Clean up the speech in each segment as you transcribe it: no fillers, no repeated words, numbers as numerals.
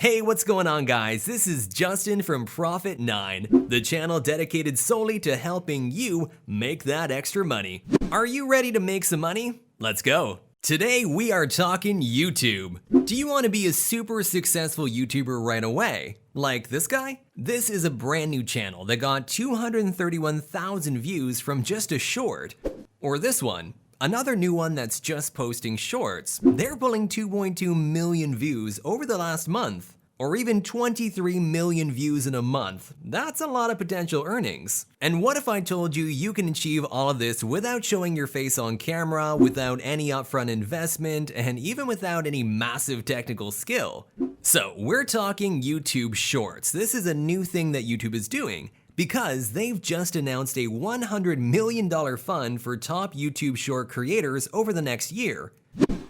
Hey, what's going on guys? This is Justin from Profit9, the channel dedicated solely to helping you make that extra money. Are you ready to make some money? Let's go. Today we are talking YouTube. Do you want to be a super successful YouTuber right away? Like this guy? This is a brand new channel that got 231,000 views from just a short. Or this one. Another new one that's just posting shorts. They're pulling 2.2 million views over the last month, or even 23 million views in a month. That's a lot of potential earnings. And what if I told you you can achieve all of this without showing your face on camera, without any upfront investment, and even without any massive technical skill? So we're talking YouTube Shorts. This is a new thing that YouTube is doing, because they've just announced a $100 million fund for top YouTube short creators over the next year.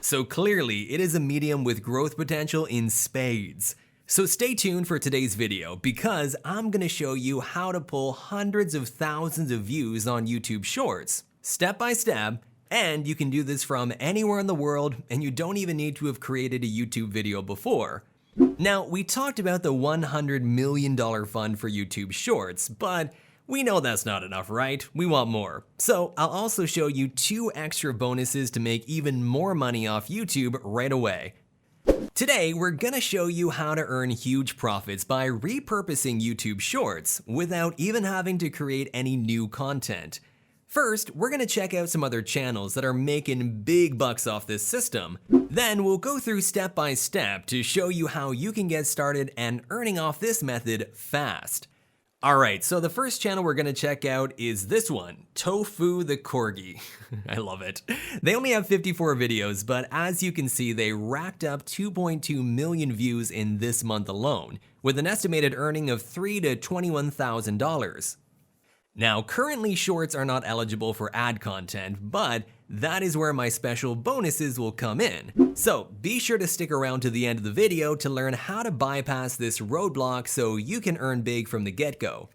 So clearly, it is a medium with growth potential in spades. So stay tuned for today's video, because I'm gonna show you how to pull hundreds of thousands of views on YouTube Shorts, step by step, and you can do this from anywhere in the world, and you don't even need to have created a YouTube video before. Now, we talked about the $100 million fund for YouTube Shorts, but we know that's not enough, right? We want more. So I'll also show you 2 extra bonuses to make even more money off YouTube right away. Today, we're gonna show you how to earn huge profits by repurposing YouTube Shorts without even having to create any new content. First, we're gonna check out some other channels that are making big bucks off this system. Then we'll go through step by step to show you how you can get started and earning off this method fast. Alright, so the first channel we're gonna check out is this one, Tofu the Corgi. I love it. They only have 54 videos, but as you can see, they racked up 2.2 million views in this month alone, with an estimated earning of $3,000 to $21,000. Now, currently shorts are not eligible for ad content, but that is where my special bonuses will come in. So be sure to stick around to the end of the video to learn how to bypass this roadblock so you can earn big from the get-go.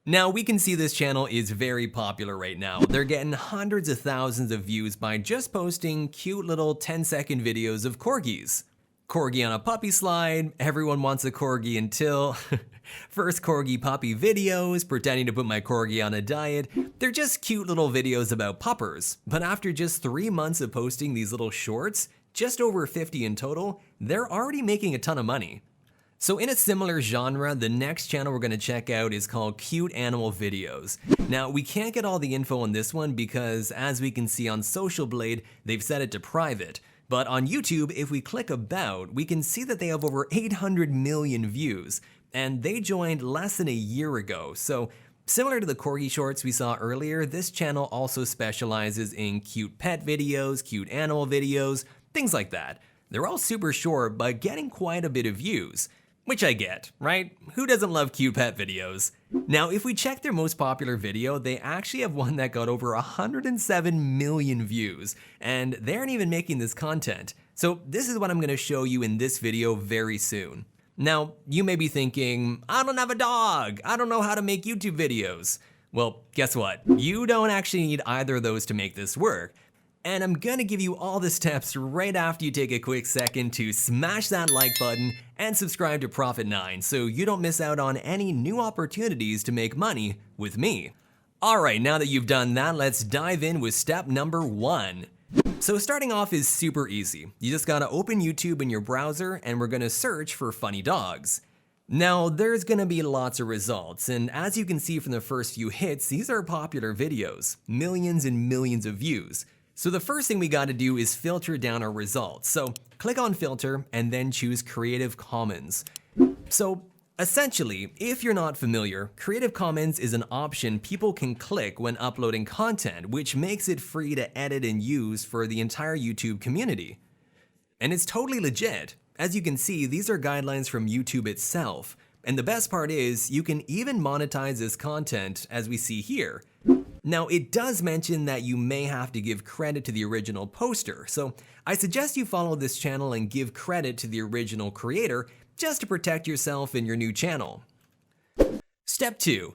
Now, we can see this channel is very popular right now. They're getting hundreds of thousands of views by just posting cute little 10-second videos of corgis. Corgi on a puppy slide, everyone wants a corgi until... First corgi puppy videos, pretending to put my corgi on a diet. They're just cute little videos about puppers. But after just 3 months of posting these little shorts, just over 50 in total, they're already making a ton of money. So in a similar genre, the next channel we're gonna check out is called Cute Animal Videos. Now, we can't get all the info on this one because, as we can see on Social Blade, they've set it to private. But on YouTube, if we click About, we can see that they have over 800 million views. And they joined less than a year ago. So similar to the corgi shorts we saw earlier, this channel also specializes in cute pet videos, cute animal videos, things like that. They're all super short, but getting quite a bit of views, which I get, right? Who doesn't love cute pet videos? Now, if we check their most popular video, they actually have one that got over 107 million views, and they aren't even making this content. So this is what I'm gonna show you in this video very soon. Now, you may be thinking, I don't have a dog, I don't know how to make YouTube videos. Well, guess what? You don't actually need either of those to make this work. And I'm gonna give you all the steps right after you take a quick second to smash that like button and subscribe to Profit9 so you don't miss out on any new opportunities to make money with me. Alright, now that you've done that, let's dive in with step number 1. So starting off is super easy. You just gotta open YouTube in your browser and we're gonna search for funny dogs. Now, there's gonna be lots of results, and as you can see from the first few hits, these are popular videos, millions and millions of views. So the first thing we gotta do is filter down our results. So click on Filter and then choose Creative Commons. So essentially, if you're not familiar, Creative Commons is an option people can click when uploading content, which makes it free to edit and use for the entire YouTube community. And it's totally legit. As you can see, these are guidelines from YouTube itself. And the best part is, you can even monetize this content, as we see here. Now, it does mention that you may have to give credit to the original poster, so I suggest you follow this channel and give credit to the original creator, just to protect yourself and your new channel. Step 2.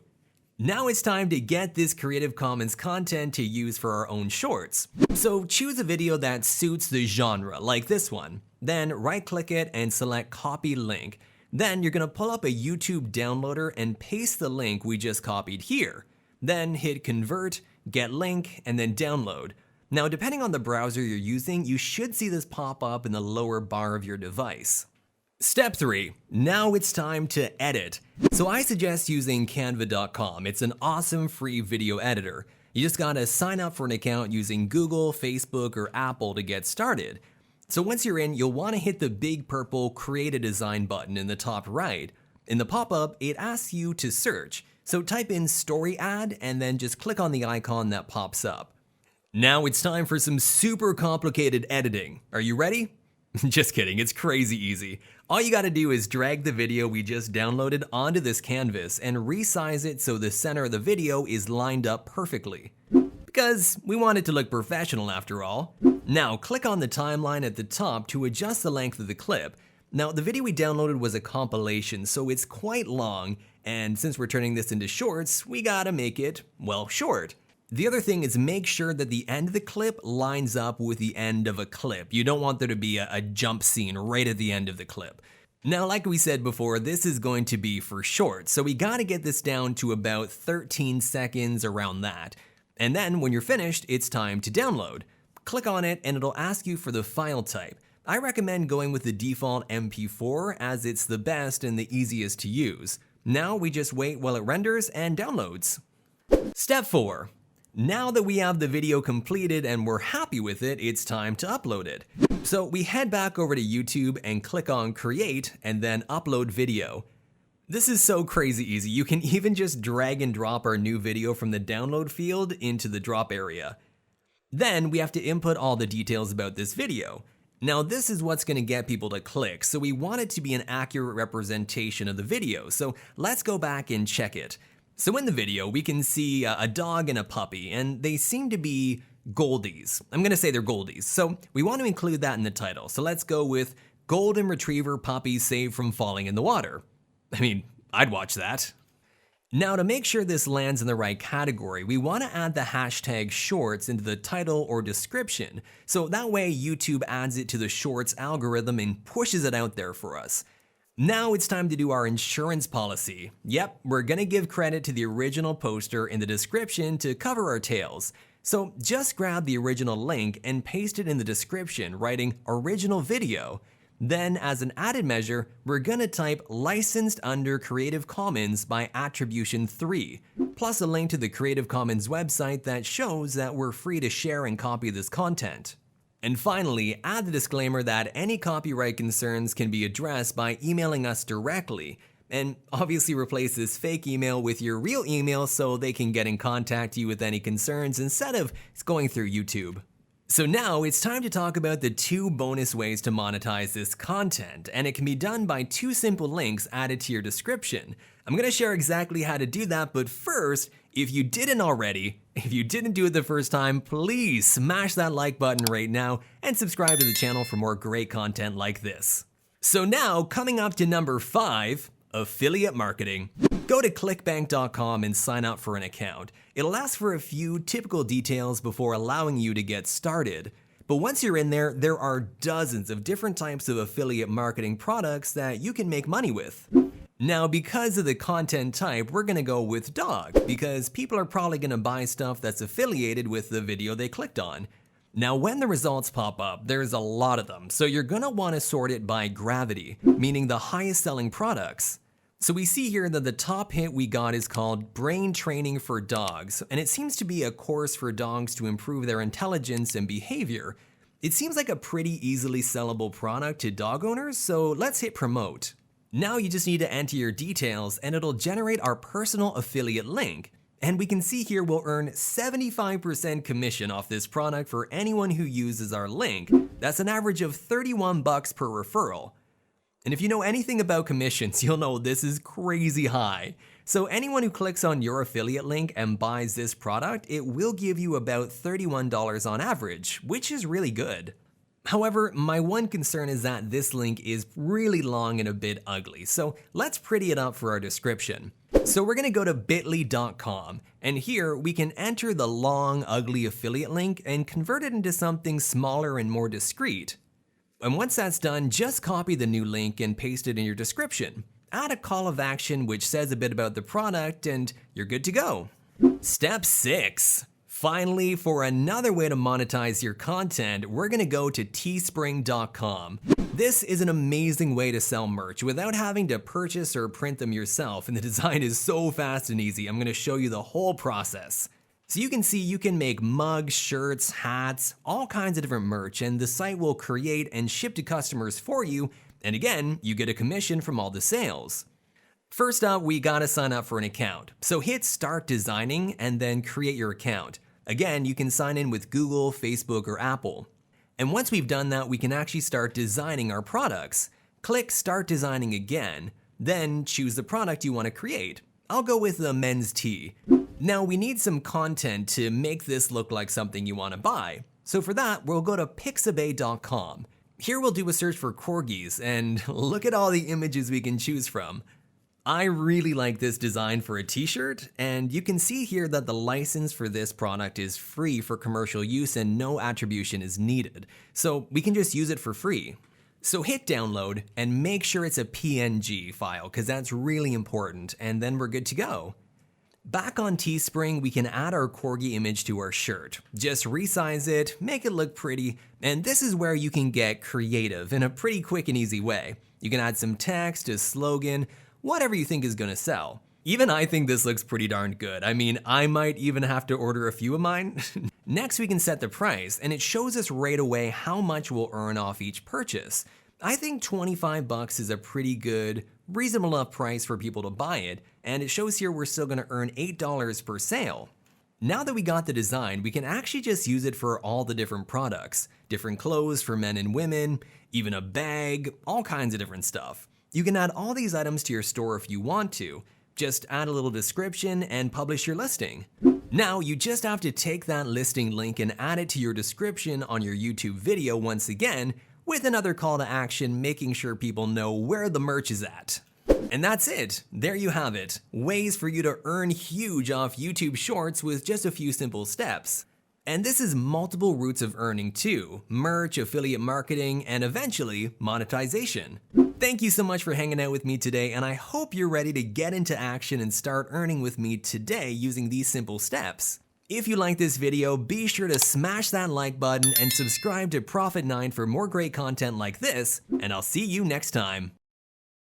Now it's time to get this Creative Commons content to use for our own shorts. So choose a video that suits the genre, like this one. Then right-click it and select Copy Link. Then you're gonna pull up a YouTube downloader and paste the link we just copied here. Then hit convert, get link, and then download. Now, depending on the browser you're using, you should see this pop up in the lower bar of your device. Step 3. Now it's time to edit. So I suggest using canva.com. It's an awesome free video editor. You just gotta sign up for an account using Google, Facebook, or Apple to get started. So once you're in, you'll wanna hit the big purple Create a Design button in the top right. In the pop-up, it asks you to search. So type in story ad and then just click on the icon that pops up. Now it's time for some super complicated editing. Are you ready? Just kidding, it's crazy easy. All you gotta do is drag the video we just downloaded onto this canvas and resize it so the center of the video is lined up perfectly. Because we want it to look professional after all. Now click on the timeline at the top to adjust the length of the clip. Now the video we downloaded was a compilation, so it's quite long, and since we're turning this into shorts, we gotta make it, well, short. The other thing is make sure that the end of the clip lines up with the end of a clip. You don't want there to be a jump scene right at the end of the clip. Now, like we said before, this is going to be for short, so we gotta get this down to about 13 seconds, around that. And then when you're finished, it's time to download. Click on it and it'll ask you for the file type. I recommend going with the default MP4 as it's the best and the easiest to use. Now we just wait while it renders and downloads. Step 4. Now that we have the video completed and we're happy with it, it's time to upload it. So we head back over to YouTube and click on Create and then Upload Video. This is so crazy easy. You can even just drag and drop our new video from the download field into the drop area. Then we have to input all the details about this video. Now this is what's going to get people to click, so we want it to be an accurate representation of the video. So let's go back and check it. So in the video, we can see a dog and a puppy, and they seem to be goldies. I'm gonna say they're goldies. So we want to include that in the title. So let's go with Golden Retriever Puppy Saved from Falling in the Water. I mean, I'd watch that. Now to make sure this lands in the right category, we want to add the hashtag shorts into the title or description. So that way YouTube adds it to the shorts algorithm and pushes it out there for us. Now it's time to do our insurance policy. Yep, we're gonna give credit to the original poster in the description to cover our tails. So just grab the original link and paste it in the description, writing original video. Then as an added measure, we're gonna type licensed under Creative Commons by Attribution 3, plus a link to the Creative Commons website that shows that we're free to share and copy this content. And finally, add the disclaimer that any copyright concerns can be addressed by emailing us directly, and obviously replace this fake email with your real email so they can get in contact you with any concerns instead of going through YouTube. So now it's time to talk about the 2 bonus ways to monetize this content, and it can be done by 2 simple links added to your description. I'm gonna share exactly how to do that, but first, if you didn't already, if you didn't do it the first time, please smash that like button right now and subscribe to the channel for more great content like this. So now, coming up to number 5, affiliate marketing. Go to clickbank.com and sign up for an account. It'll ask for a few typical details before allowing you to get started. But once you're in there, there are dozens of different types of affiliate marketing products that you can make money with. Now, because of the content type, we're gonna go with dog, because people are probably gonna buy stuff that's affiliated with the video they clicked on. Now, when the results pop up, there's a lot of them, so you're gonna wanna sort it by gravity, meaning the highest selling products. So we see here that the top hit we got is called Brain Training for Dogs, and it seems to be a course for dogs to improve their intelligence and behavior. It seems like a pretty easily sellable product to dog owners, so let's hit promote. Now you just need to enter your details and it'll generate our personal affiliate link. And we can see here we'll earn 75% commission off this product for anyone who uses our link. That's an average of $31 per referral. And if you know anything about commissions, you'll know this is crazy high. So anyone who clicks on your affiliate link and buys this product, it will give you about $31 on average, which is really good. However, my one concern is that this link is really long and a bit ugly, so let's pretty it up for our description. So we're gonna go to bit.ly.com, and here we can enter the long, ugly affiliate link and convert it into something smaller and more discreet. And once that's done, just copy the new link and paste it in your description. Add a call of action which says a bit about the product and you're good to go. Step 6. Finally, for another way to monetize your content, we're gonna go to teespring.com. This is an amazing way to sell merch without having to purchase or print them yourself, and the design is so fast and easy. I'm gonna show you the whole process. So you can see you can make mugs, shirts, hats, all kinds of different merch, and the site will create and ship to customers for you, and again, you get a commission from all the sales. First up, we gotta sign up for an account. So hit Start Designing and then create your account. Again, you can sign in with Google, Facebook, or Apple. And once we've done that, we can actually start designing our products. Click Start Designing again, then choose the product you want to create. I'll go with the men's tee. Now we need some content to make this look like something you want to buy. So for that, we'll go to pixabay.com. Here we'll do a search for corgis, and look at all the images we can choose from. I really like this design for a t-shirt, and you can see here that the license for this product is free for commercial use and no attribution is needed, so we can just use it for free. So hit download and make sure it's a PNG file because that's really important, and then we're good to go. Back on Teespring, we can add our corgi image to our shirt. Just resize it, make it look pretty, and this is where you can get creative in a pretty quick and easy way. You can add some text, a slogan, whatever you think is gonna sell. Even I think this looks pretty darn good. I mean, I might even have to order a few of mine. Next, we can set the price, and it shows us right away how much we'll earn off each purchase. I think 25 bucks is a pretty good, reasonable enough price for people to buy it, and it shows here we're still gonna earn $8 per sale. Now that we got the design, we can actually just use it for all the different products. Different clothes for men and women, even a bag, all kinds of different stuff. You can add all these items to your store if you want to. Just add a little description and publish your listing. Now you just have to take that listing link and add it to your description on your YouTube video once again, with another call to action making sure people know where the merch is at. And that's it. There you have it. Ways for you to earn huge off YouTube Shorts with just a few simple steps. And this is multiple routes of earning too: merch, affiliate marketing, and eventually monetization. Thank you so much for hanging out with me today, and I hope you're ready to get into action and start earning with me today using these simple steps. If you like this video, be sure to smash that like button and subscribe to Profit 9 for more great content like this, and I'll see you next time.